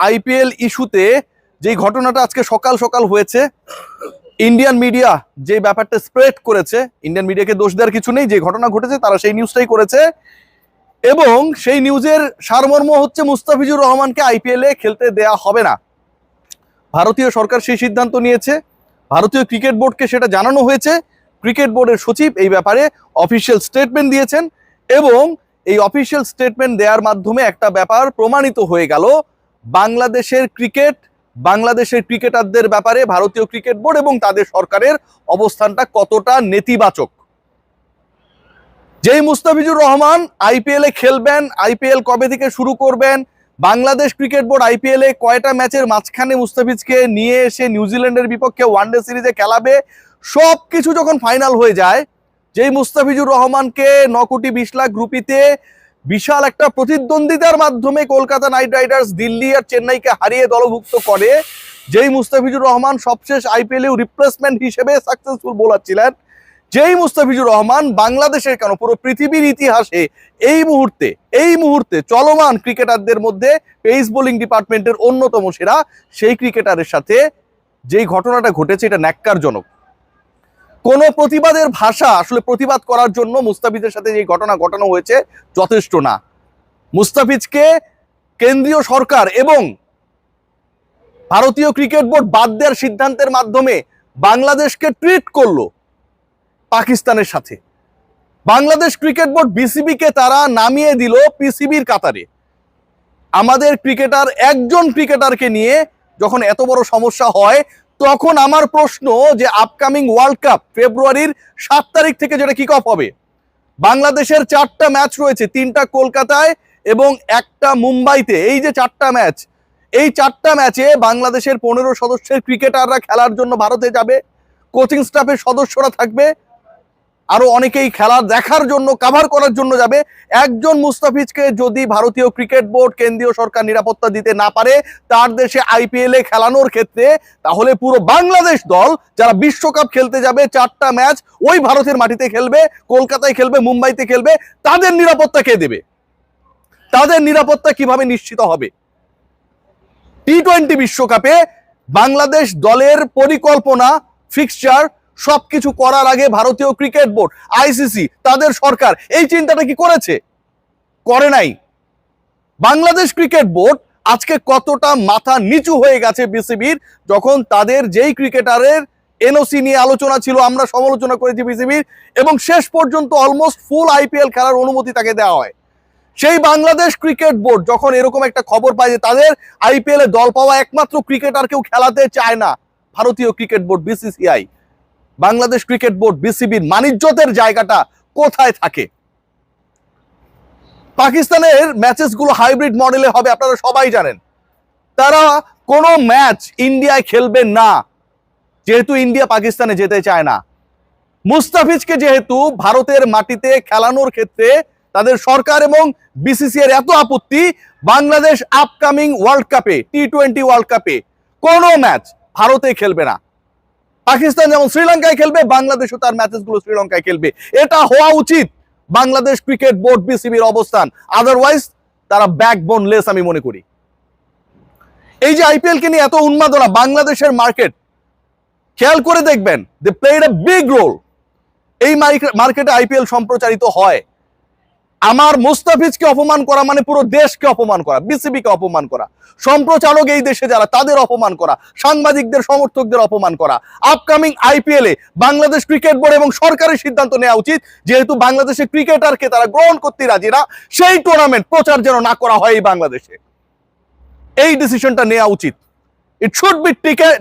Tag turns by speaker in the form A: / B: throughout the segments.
A: IPL ইস্যুতে যে ঘটনাটা আজকে সকাল সকাল হয়েছে, ইন্ডিয়ান মিডিয়া যে ব্যাপারটা স্প্রেড করেছে, ইন্ডিয়ান মিডিয়াকে দোষ দেওয়ার কিছু নেই, যে ঘটনা ঘটেছে তারা সেই নিউজটাই করেছে এবং সেই নিউজের সারমর্ম হচ্ছে মুস্তাফিজুর রহমানকে আইপিএল এ খেলতে দেয়া হবে না। ভারতীয় সরকার সেই সিদ্ধান্ত নিয়েছে, ভারতীয় ক্রিকেট বোর্ডকে সেটা জানানো হয়েছে। ক্রিকেট বোর্ডের সচিব এই ব্যাপারে অফিসিয়াল স্টেটমেন্ট দিয়েছেন এবং এই অফিসিয়াল স্টেটমেন্ট দেওয়ার মাধ্যমে একটা ব্যাপার প্রমাণিত হয়ে গেল, বাংলাদেশের ক্রিকেটারদের ব্যাপারে ভারতীয় ক্রিকেট বোর্ড এবং তাদের সরকারের অবস্থানটা কতটা নেতিবাচক। যেই মুস্তাফিজুর রহমান আইপিএল এ খেলবেন, আইপিএল কবে থেকে শুরু করবেন, বাংলাদেশ ক্রিকেট বোর্ড আইপিএল এ কয়টা ম্যাচের মাঝখানে মুস্তাফিজকে নিয়ে এসে নিউজিল্যান্ডের বিপক্ষে ওয়ানডে সিরিজে খেলাবে, সবকিছু যখন ফাইনাল হয়ে যায়, যেই মুস্তাফিজুর রহমানকে 9,20,00,000 রুপিতে বিশাল একটা প্রতিদ্বন্দ্বিতার মাধ্যমে কলকাতা নাইট রাইডার্স দিল্লি আর চেন্নাইকে হারিয়ে দলভুক্ত করে, যেই মুস্তাফিজুর রহমান সবশেষ আইপিএল এ রিপ্লেসমেন্ট হিসেবে সাকসেসফুল বোলার ছিলেন, যেই মুস্তাফিজুর রহমান বাংলাদেশের কেন পুরো পৃথিবীর ইতিহাসে এই মুহূর্তে চলমান ক্রিকেটারদের মধ্যে পেস বোলিং ডিপার্টমেন্টের অন্যতম সেরা, সেই ক্রিকেটারের সাথে যেই ঘটনাটা ঘটেছে এটা ন্যাক্কারজনক। কোনো প্রতিবাদের ভাষা আসলে প্রতিবাদ করার জন্য মুস্তাফিজের সাথে যে ঘটনা ঘটানো হয়েছে যথেষ্ট না। মুস্তাফিজকে কেন্দ্রীয় সরকার এবং ভারতীয় ক্রিকেট বোর্ড বাদ দেওয়ার সিদ্ধান্তের মাধ্যমে বাংলাদেশকে ট্রিট করলো পাকিস্তানের সাথে। বাংলাদেশ ক্রিকেট বোর্ড বিসিবিকে তারা নামিয়ে দিল পিসিবির কাতারে। আমাদের ক্রিকেটার, একজন ক্রিকেটারকে নিয়ে যখন এত বড় সমস্যা হয়, তখন আমার প্রশ্ন যে আপকামিং ওয়ার্ল্ড কাপ ফেব্রুয়ারির 7 তারিখ থেকে যেটা কিক অফ হবে, বাংলাদেশের 4টা ম্যাচ রয়েছে, 3টা কলকাতায় এবং 1টা মুম্বাইতে। এই যে 4টা ম্যাচ, এই 4টা ম্যাচে বাংলাদেশের 15 সদস্যের ক্রিকেটাররা খেলার জন্য ভারতে যাবে, কোচিং স্টাফের সদস্যরা থাকবে, আরো অনেকেই খেলা দেখার জন্য, কাভার করার জন্য যাবে। একজন মুস্তাফিজকে যদি ভারতীয় ক্রিকেট বোর্ড, কেন্দ্রীয় সরকার নিরাপত্তা দিতে না পারে তার দেশে আইপিএল এ খেলানোর ক্ষেত্রে, তাহলে পুরো বাংলাদেশ দল যারা বিশ্বকাপ খেলতে যাবে, 4টা ম্যাচ ওই ভারতের মাটিতে খেলবে, কলকাতায় খেলবে, মুম্বাইতে খেলবে, তাদের নিরাপত্তা কে দেবে? তাদের নিরাপত্তা কিভাবে নিশ্চিত হবে? টি-20 বিশ্বকাপে বাংলাদেশ দলের পরিকল্পনা, ফিক্সচার সবকিছু করার আগে ভারতীয় ক্রিকেট বোর্ড, আইসিসি, তাদের সরকার এই চিন্তাটা কি করেছে? করে নাই। বাংলাদেশ ক্রিকেট বোর্ড আজকে কতটা মাথা নিচু হয়ে গেছে বিসিবির, যখন তাদের যেই ক্রিকেটারের এনওসি নিয়ে আলোচনা ছিল, আমরা সমালোচনা করেছি বিসিবির, এবং শেষ পর্যন্ত অলমোস্ট ফুল আইপিএল খেলার অনুমতি তাকে দেওয়া হয়। সেই বাংলাদেশ ক্রিকেট বোর্ড যখন এরকম একটা খবর পায় যে তাদের আইপিএল এ দল পাওয়া একমাত্র ক্রিকেটার কেউ খেলাতে চায় না, ভারতীয় cricket board BCCI, Bangladesh cricket board বিসিবির মানিজ্যতের জায়গাটা কোথায় থাকে? পাকিস্তানের ম্যাচেস গুলো হাইব্রিড মডেলে হবে, আপনারা সবাই জানেন। তারা কোনো ম্যাচ ইন্ডিয়ায় খেলবে না, যেহেতু ইন্ডিয়া পাকিস্তানে যেতে চায় না। মুস্তাফিজকে যেহেতু ভারতের মাটিতে খেলানোর ক্ষেত্রে তাদের সরকার এবং বিসিসিআই এর এত আপত্তি, বাংলাদেশ আপকামিং ওয়ার্ল্ড কাপে, টি-20 ওয়ার্ল্ড কাপে কোনো ম্যাচ ভারতে খেলবে না। পাকিস্তান যেমন শ্রীলঙ্কায় খেলবে, বাংলাদেশও তার ম্যাচেস গুলো শ্রীলঙ্কায় খেলবে। এটা হওয়া উচিত বাংলাদেশ ক্রিকেট বোর্ড বিসিবির অবস্থান, আদারওয়াইজ তারা ব্যাকবোনলেস আমি মনে করি। এই যে আইপিএল কে নিয়ে এত উন্মাদনা, বাংলাদেশের মার্কেট খেয়াল করে দেখবেন, they played a big role. এই মার্কেটে আইপিএল সম্প্রচারিত হয়। আমার মুস্তাফিজকে অপমান করা মানে পুরো দেশকে অপমান করা, বিসিবিকে অপমান করা, সম্প্রচারক এই দেশে যারা তাদের অপমান করা, সাংবাদিকদের, সমর্থকদের অপমান করা। আপকামিং আইপিএল এ বাংলাদেশ ক্রিকেট বোর্ড এবং সরকারের সিদ্ধান্ত নেওয়া উচিত, যেহেতু বাংলাদেশের ক্রিকেটারকে তারা গ্রহণ করতে রাজি না, সেই টুর্নামেন্ট প্রচার যেন না করা হয় এই বাংলাদেশে। এই ডিসিশনটা নেওয়া উচিত। It should be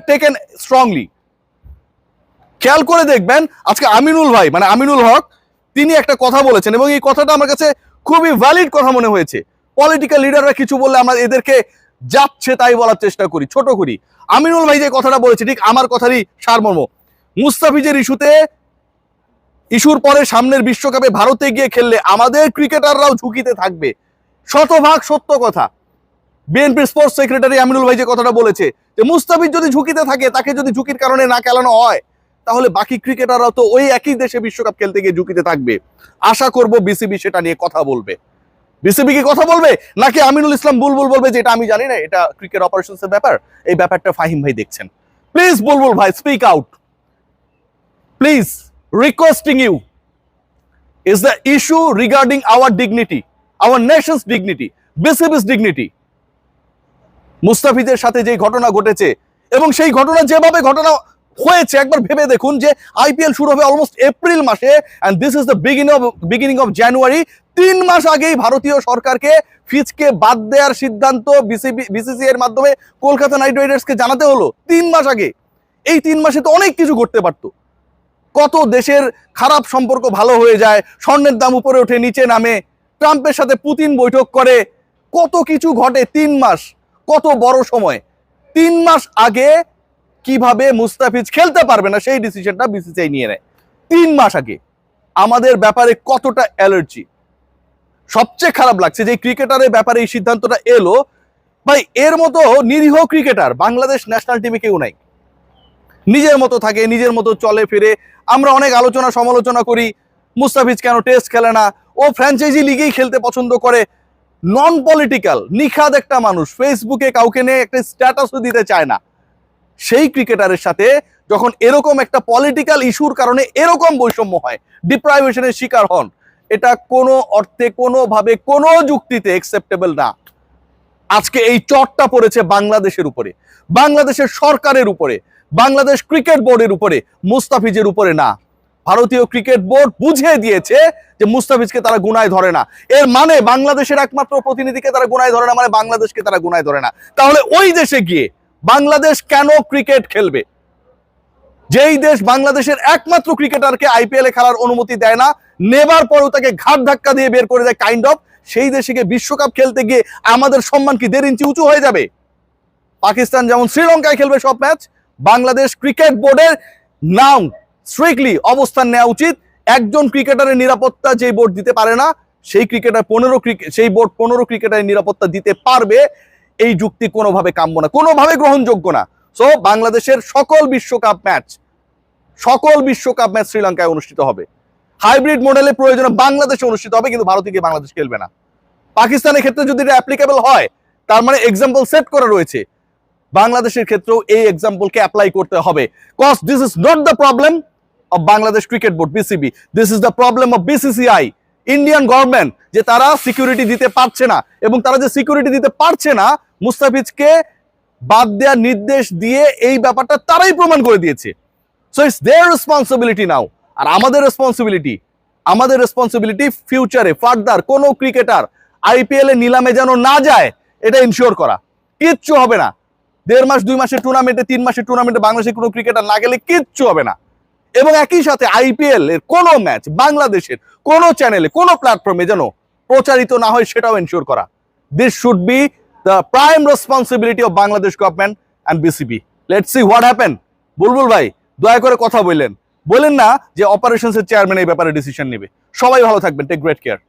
A: taken strongly. খেয়াল করে দেখবেন আজকে আমিনুল ভাই, মানে আমিনুল হক, তিনি একটা কথা বলেছেন এবং এই কথাটা আমার কাছে খুবই ভ্যালিড কথা মনে হয়েছে। পলিটিক্যাল লিডাররা কিছু বললে আমরা এদেরকে যাচ্ছে তাই বলার চেষ্টা করি, ছোট করি। আমিনুল ভাই যে কথাটা বলেছে ঠিক আমার কথারই সারমর্ম। মুস্তাফিজের ইস্যুর পরে সামনের বিশ্বকাপে ভারতে গিয়ে খেললে আমাদের ক্রিকেটাররাও ঝুঁকিতে থাকবে, শতভাগ সত্য কথা। বিএনপির স্পোর্টস সেক্রেটারি আমিনুল ভাই যে কথাটা বলেছে, যে মুস্তাফিজ যদি ঝুঁকিতে থাকে, তাকে যদি ঝুঁকির কারণে না খেলানো হয়, তাহলে বাকি ক্রিকেটাররাও তো ওই একই দেশে বিশ্বকাপ খেলতে গিয়ে ঝুঁকিতে থাকবে। আশা করব বিসিবি সেটা নিয়ে কথা বলবে। বিসিবি কি কথা বলবে, নাকি আমিনুল ইসলাম বুলবুল বলবে যে এটা আমি জানি না, এটা ক্রিকেট অপারেশনস এর ব্যাপার, এই ব্যাপারটা ফাহিম ভাই দেখছেন। প্লিজ বুলবুল ভাই speak out, please requesting you. Is the issue regarding our dignity, our nation's dignity, BCB's dignity. মুস্তাফিজের সাথে যে ঘটনা ঘটেছে এবং সেই ঘটনা যেভাবে ঘটনা হয়েছে, একবার ভেবে দেখুন যে আইপিএল শুরু হবে অলমোস্ট এপ্রিল মাসে, and this is the beginning of January. 3 মাস আগেই ভারতীয় সরকারকে ফিজকে বাদ দেওয়ার সিদ্ধান্ত বিসিসিআই এর মাধ্যমে কলকাতা নাইট রাইডার্সকে জানাতে হলো 3 মাস আগে। এই 3 মাসে তো অনেক কিছু ঘটতে পারতো। কত দেশের খারাপ সম্পর্ক ভালো হয়ে যায়, স্বর্ণের দাম উপরে ওঠে নিচে নামে, ট্রাম্পের সাথে পুতিন বৈঠক করে, কত কিছু ঘটে। 3 মাস কত বড় সময়। 3 মাস আগে কিভাবে মুস্তাফিজ খেলতে পারবে না সেই ডিসিশনটা বিসিসিআই নিয়ে নেয় 3 মাস আগে। আমাদের ব্যাপারে কতটা অ্যালার্জি। সবচেয়ে খারাপ লাগছে যে ক্রিকেটারের ব্যাপারে এই সিদ্ধান্তটা এলো। ভাই, এর মতো নিরীহ ক্রিকেটার বাংলাদেশ ন্যাশনাল টিমে কেউ নাই। নিজের মতো থাকে, নিজের মতো চলে ফিরে। আমরা অনেক আলোচনা সমালোচনা করি, মুস্তাফিজ কেন টেস্ট খেলে না, ও ফ্র্যাঞ্চাইজি লিগেই খেলতে পছন্দ করে। নন পলিটিক্যাল নিখাদ একটা মানুষ, ফেসবুকে কাউকে নিয়ে একটা স্ট্যাটাসও দিতে চায় না। সেই ক্রিকেটারের সাথে যখন এরকম একটা পলিটিক্যাল ইস্যুর কারণে এরকম বৈষম্য হয়, ডিপ্রাইভেশনের শিকার হন, এটা কোনো অর্থে, কোনোভাবে, কোনো যুক্তিতে অ্যাকসেপ্টেবল না। আজকে এই চটটা পড়েছে বাংলাদেশের উপরে, বাংলাদেশের সরকারের উপরে, বাংলাদেশ ক্রিকেট বোর্ডের উপরে, মুস্তাফিজের উপরে না। ভারতীয় ক্রিকেট বোর্ড বুঝিয়ে দিয়েছে যে মুস্তাফিজকে তারা গুনায় ধরে না। এর মানে বাংলাদেশের একমাত্র প্রতিনিধিকে তারা গুনায় ধরে না, মানে বাংলাদেশকে তারা গুনায় ধরে না। তাহলে ওই দেশে গিয়ে বাংলাদেশ কেন ক্রিকেট খেলবে? যেই দেশ বাংলাদেশের একমাত্র ক্রিকেটারকে আইপিএল এ খেলার অনুমতি দেয় না, নেবার পরেও তাকে ঘাট ধাক্কা দিয়ে বের করে দেয় কাইন্ড অফ, সেই দেশে গিয়ে বিশ্বকাপ খেলতে গিয়ে আমাদের সম্মান কি 1.5 ইঞ্চি উঁচু হয়ে যাবে? পাকিস্তান যেমন শ্রীলঙ্কায় খেলবে সব ম্যাচ, বাংলাদেশ ক্রিকেট বোর্ডের নাও স্ট্রিক্টলি অবস্থান নেওয়া উচিত। একজন ক্রিকেটারের নিরাপত্তা যে বোর্ড দিতে পারে না, সেই সেই বোর্ড 15 ক্রিকেটারের নিরাপত্তা দিতে পারবে। এই যুক্তি কোনোভাবে কাম্য না, কোনোভাবে গ্রহণযোগ্য না। সো বাংলাদেশের সকল বিশ্বকাপ ম্যাচ শ্রীলঙ্কায় অনুষ্ঠিত হবে। হাইব্রিড মডেলে প্রয়োজনে বাংলাদেশে অনুষ্ঠিত হবে, কিন্তু ভারতে গিয়ে বাংলাদেশ খেলবে না। পাকিস্তানের ক্ষেত্রে যদি এটা অ্যাপ্লিকেবল হয়, তার মানে এক্সাম্পল সেট করা রয়েছে, বাংলাদেশের ক্ষেত্রেও এই এক্সাম্পলকে অ্যাপ্লাই করতে হবে। Cause this is not the problem of Bangladesh cricket board BCB, this is the problem of BCCI, Indian government, যে তারা সিকিউরিটি দিতে পারছে না। এবং তারা যে সিকিউরিটি দিতে পারছে না, মুস্তাফিজকে বাদ দেওয়ার নির্দেশ দিয়ে এই ব্যাপারটা তারাই প্রমাণ করে দিয়েছে। সো ইটস দেয়ার রেসপন্সিবিলিটি নাও। আর আমাদের রেসপন্সিবিলিটি ফিউচারে ফার্দার কোনো ক্রিকেটার আইপিএল এ নিলামে যেন না যায়, এটা ইনশিওর করা। কিচ্ছু হবে না। 1.5 মাস 2 মাসের টুর্নামেন্টে, 3 মাসের টুর্নামেন্টে বাংলাদেশের কোনো ক্রিকেটার না গেলে কিচ্ছু হবে না। এবং একই সাথে আইপিএল এর কোনো ম্যাচ বাংলাদেশের কোনো চ্যানেলে, কোনো প্ল্যাটফর্মে যেন প্রচারিত না হয়, সেটাও এনশিওর করা। This should be the prime responsibility of Bangladesh government and BCB. Let's see what happen. Bulbul ভাই, দয়া করে কথা বললেন না যে অপারেশনসের চেয়ারম্যান এই ব্যাপারে ডিসিশন নেবে। সবাই ভালো থাকবেন, টেক গ্রেট কেয়ার।